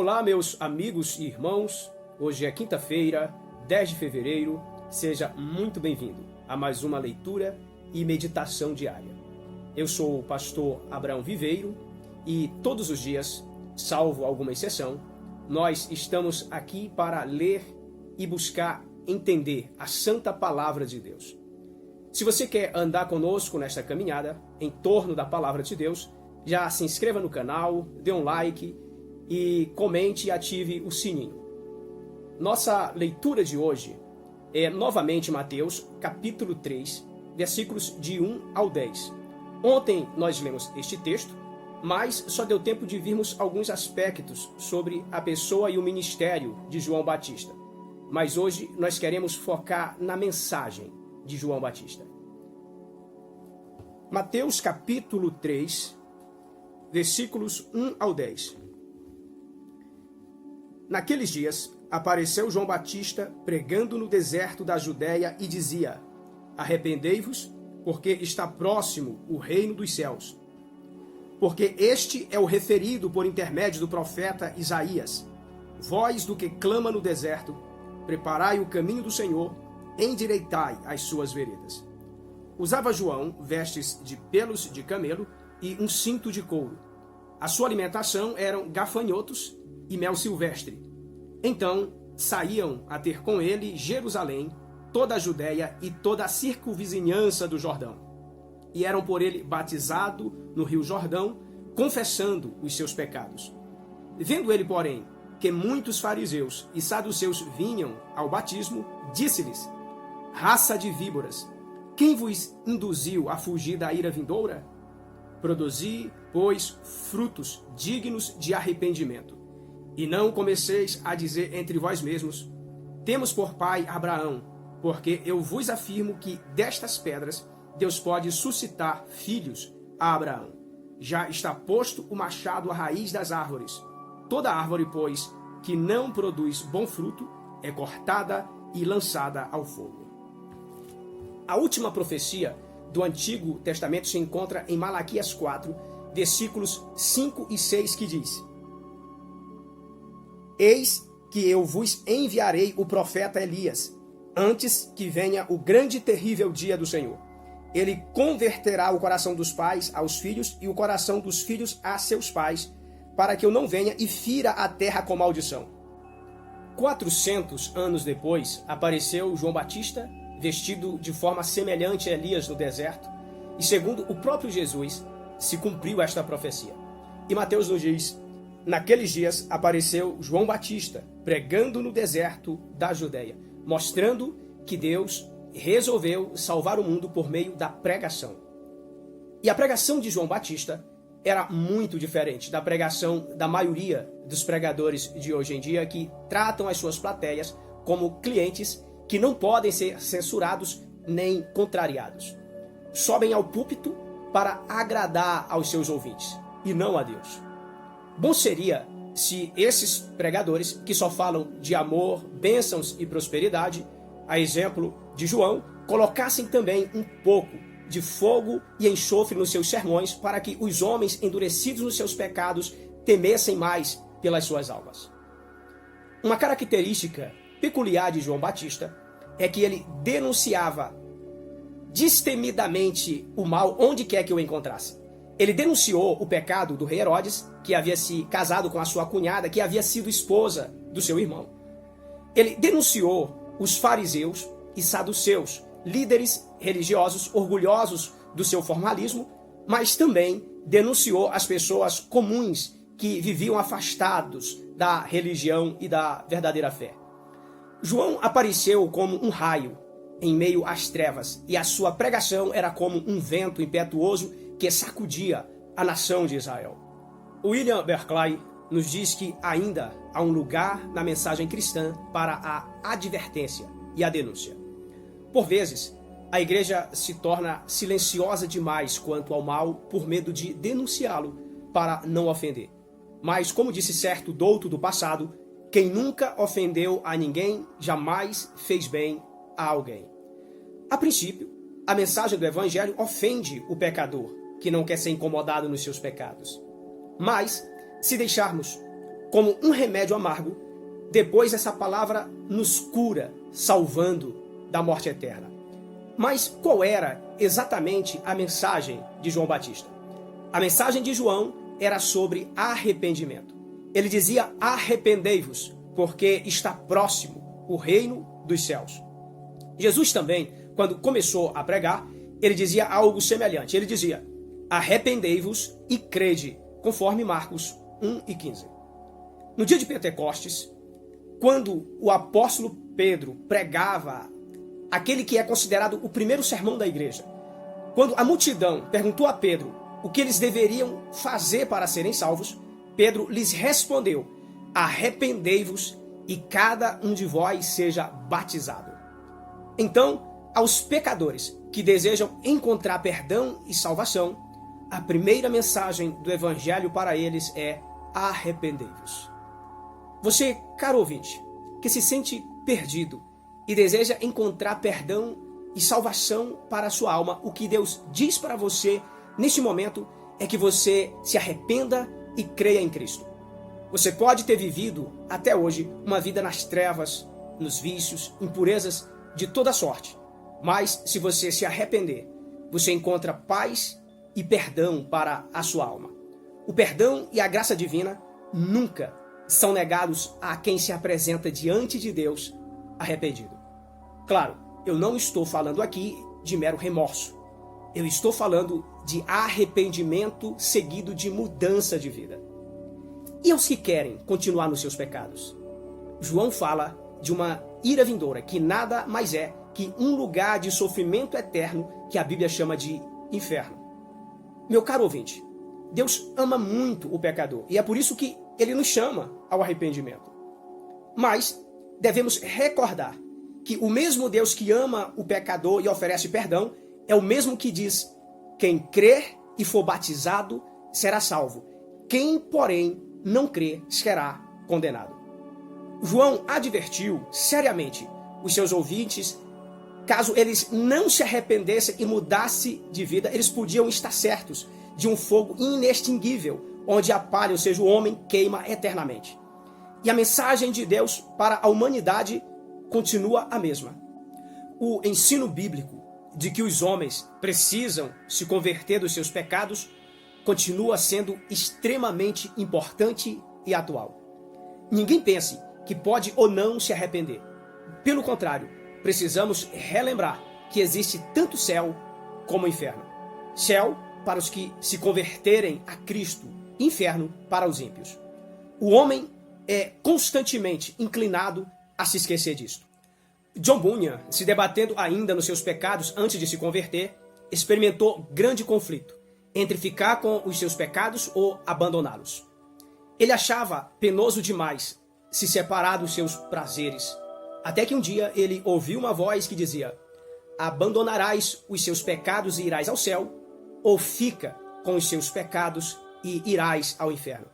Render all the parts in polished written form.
Olá, meus amigos e irmãos. Hoje é quinta-feira, 10 de fevereiro. Seja muito bem-vindo a mais uma leitura e meditação diária. Eu sou o pastor Abraão Viveiro e todos os dias, salvo alguma exceção, nós estamos aqui para ler e buscar entender a santa palavra de Deus. Se você quer andar conosco nesta caminhada em torno da palavra de Deus, já se inscreva no canal, dê um like e comente e ative o sininho. Nossa leitura de hoje é novamente Mateus, capítulo 3, versículos de 1 ao 10. Ontem nós lemos este texto, mas só deu tempo de virmos alguns aspectos sobre a pessoa e o ministério de João Batista. Mas hoje nós queremos focar na mensagem de João Batista. Mateus, capítulo 3, versículos 1 ao 10. Naqueles dias, apareceu João Batista pregando no deserto da Judéia e dizia: Arrependei-vos, porque está próximo o reino dos céus. Porque este é o referido por intermédio do profeta Isaías. Voz do que clama no deserto, preparai o caminho do Senhor, endireitai as suas veredas. Usava João vestes de pelos de camelo e um cinto de couro. A sua alimentação eram gafanhotos e mel silvestre. Então saíam a ter com ele Jerusalém, toda a Judéia e toda a circunvizinhança do Jordão. E eram por ele batizado no rio Jordão, confessando os seus pecados. Vendo ele, porém, que muitos fariseus e saduceus vinham ao batismo, disse-lhes: Raça de víboras, quem vos induziu a fugir da ira vindoura? Produzi, pois, frutos dignos de arrependimento. E não comeceis a dizer entre vós mesmos: Temos por pai Abraão, porque eu vos afirmo que destas pedras Deus pode suscitar filhos a Abraão. Já está posto o machado à raiz das árvores. Toda árvore, pois, que não produz bom fruto, é cortada e lançada ao fogo. A última profecia do Antigo Testamento se encontra em Malaquias 4, versículos 5 e 6, que diz: Eis que eu vos enviarei o profeta Elias, antes que venha o grande e terrível dia do Senhor. Ele converterá o coração dos pais aos filhos e o coração dos filhos a seus pais, para que eu não venha e fira a terra com maldição. 400 anos depois, apareceu João Batista, vestido de forma semelhante a Elias no deserto, e segundo o próprio Jesus, se cumpriu esta profecia. E Mateus nos diz: Naqueles dias apareceu João Batista, pregando no deserto da Judéia, mostrando que Deus resolveu salvar o mundo por meio da pregação. E a pregação de João Batista era muito diferente da pregação da maioria dos pregadores de hoje em dia, que tratam as suas plateias como clientes que não podem ser censurados nem contrariados. Sobem ao púlpito para agradar aos seus ouvintes e não a Deus. Bom seria se esses pregadores, que só falam de amor, bênçãos e prosperidade, a exemplo de João, colocassem também um pouco de fogo e enxofre nos seus sermões, para que os homens endurecidos nos seus pecados temessem mais pelas suas almas. Uma característica peculiar de João Batista é que ele denunciava destemidamente o mal onde quer que o encontrasse. Ele denunciou o pecado do rei Herodes, que havia se casado com a sua cunhada, que havia sido esposa do seu irmão. Ele denunciou os fariseus e saduceus, líderes religiosos orgulhosos do seu formalismo, mas também denunciou as pessoas comuns que viviam afastados da religião e da verdadeira fé. João apareceu como um raio em meio às trevas, e a sua pregação era como um vento impetuoso que sacudia a nação de Israel. William Barclay nos diz que ainda há um lugar na mensagem cristã para a advertência e a denúncia. Por vezes, a igreja se torna silenciosa demais quanto ao mal por medo de denunciá-lo para não ofender. Mas, como disse certo douto do passado, quem nunca ofendeu a ninguém jamais fez bem a alguém. A princípio, a mensagem do Evangelho ofende o pecador, que não quer ser incomodado nos seus pecados. Mas, se deixarmos como um remédio amargo, depois essa palavra nos cura, salvando da morte eterna. Mas qual era exatamente a mensagem de João Batista? A mensagem de João era sobre arrependimento. Ele dizia: arrependei-vos, porque está próximo o reino dos céus. Jesus também, quando começou a pregar, ele dizia algo semelhante. Ele dizia: arrependei-vos e crede, conforme Marcos 1:15. No dia de Pentecostes, quando o apóstolo Pedro pregava aquele que é considerado o primeiro sermão da igreja, quando a multidão perguntou a Pedro o que eles deveriam fazer para serem salvos, Pedro lhes respondeu: arrependei-vos e cada um de vós seja batizado. Então, aos pecadores que desejam encontrar perdão e salvação, a primeira mensagem do evangelho para eles é: arrependei-vos. Você, caro ouvinte, que se sente perdido e deseja encontrar perdão e salvação para a sua alma, o que Deus diz para você neste momento é que você se arrependa e creia em Cristo. Você pode ter vivido até hoje uma vida nas trevas, nos vícios, impurezas de toda sorte, mas se você se arrepender, você encontra paz e perdão para a sua alma. O perdão e a graça divina nunca são negados a quem se apresenta diante de Deus arrependido. Claro, eu não estou falando aqui de mero remorso. Eu estou falando de arrependimento seguido de mudança de vida. E aos que querem continuar nos seus pecados? João fala de uma ira vindoura, que nada mais é que um lugar de sofrimento eterno que a Bíblia chama de inferno. Meu caro ouvinte, Deus ama muito o pecador e é por isso que ele nos chama ao arrependimento. Mas devemos recordar que o mesmo Deus que ama o pecador e oferece perdão é o mesmo que diz: quem crer e for batizado será salvo. Quem, porém, não crer será condenado. João advertiu seriamente os seus ouvintes. Caso eles não se arrependessem e mudassem de vida, eles podiam estar certos de um fogo inextinguível, onde a palha, ou seja, o homem, queima eternamente. E a mensagem de Deus para a humanidade continua a mesma. O ensino bíblico de que os homens precisam se converter dos seus pecados continua sendo extremamente importante e atual. Ninguém pense que pode ou não se arrepender. Pelo contrário, precisamos relembrar que existe tanto céu como inferno. Céu para os que se converterem a Cristo, inferno para os ímpios. O homem é constantemente inclinado a se esquecer disto. John Bunyan, se debatendo ainda nos seus pecados antes de se converter, experimentou grande conflito entre ficar com os seus pecados ou abandoná-los. Ele achava penoso demais se separar dos seus prazeres, até que um dia ele ouviu uma voz que dizia: abandonarás os seus pecados e irás ao céu, ou fica com os seus pecados e irás ao inferno.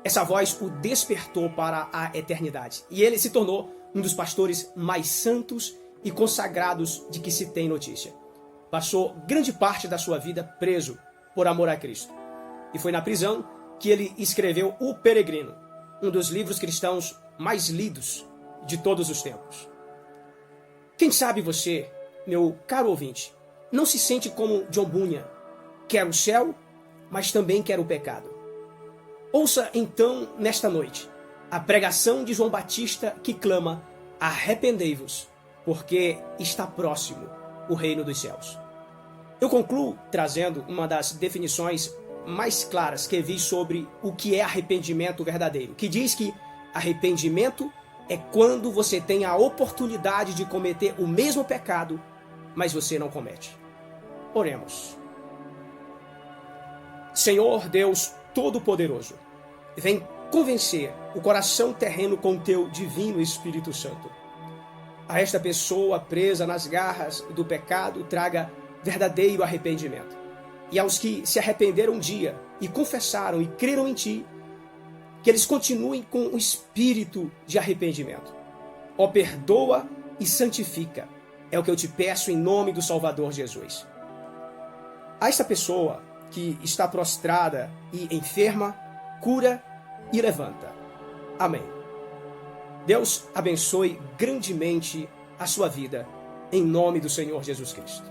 Essa voz o despertou para a eternidade e ele se tornou um dos pastores mais santos e consagrados de que se tem notícia. Passou grande parte da sua vida preso por amor a Cristo. E foi na prisão que ele escreveu O Peregrino, um dos livros cristãos mais lidos de todos os tempos. Quem sabe você, meu caro ouvinte, não se sente como John Bunyan, quer o céu, mas também quer o pecado. Ouça então, nesta noite, a pregação de João Batista que clama: arrependei-vos, porque está próximo o reino dos céus. Eu concluo trazendo uma das definições mais claras que vi sobre o que é arrependimento verdadeiro, que diz que arrependimento é quando você tem a oportunidade de cometer o mesmo pecado, mas você não comete. Oremos. Senhor Deus Todo-Poderoso, vem convencer o coração terreno com teu divino Espírito Santo. A esta pessoa presa nas garras do pecado, traga verdadeiro arrependimento. E aos que se arrependeram um dia e confessaram e creram em ti, que eles continuem com o espírito de arrependimento. Ó, perdoa e santifica. É o que eu te peço em nome do Salvador Jesus. A esta pessoa que está prostrada e enferma, cura e levanta. Amém. Deus abençoe grandemente a sua vida, em nome do Senhor Jesus Cristo.